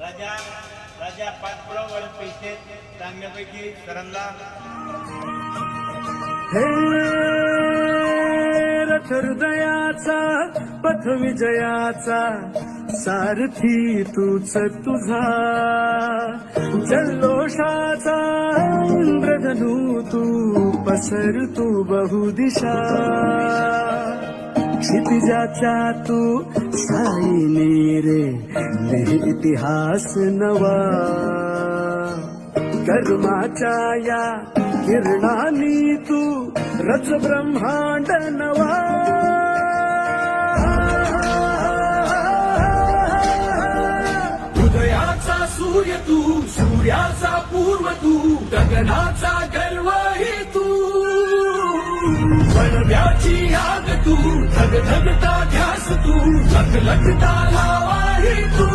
राजा राजा पाचपुरावर पैसे चांगल्यापैकी सरांना हे रथ हृदयाचा पथ विजयाचा सारथी तूच तुझा जल्लोषाचा इंद्रधनू तू पसरतो बहुदिशा क्षितिजाच्या तू साईने रे इतिहास नवा कर्माच्या या किरणानी तू रच ब्रह्मांड नवा हृदयाचा सूर्य तू सूर्याचा पूर्व तू गगनाचा गर्वही तू वणव्याची आग तू धगधगता ध्यास तू लखलखता लावाही तू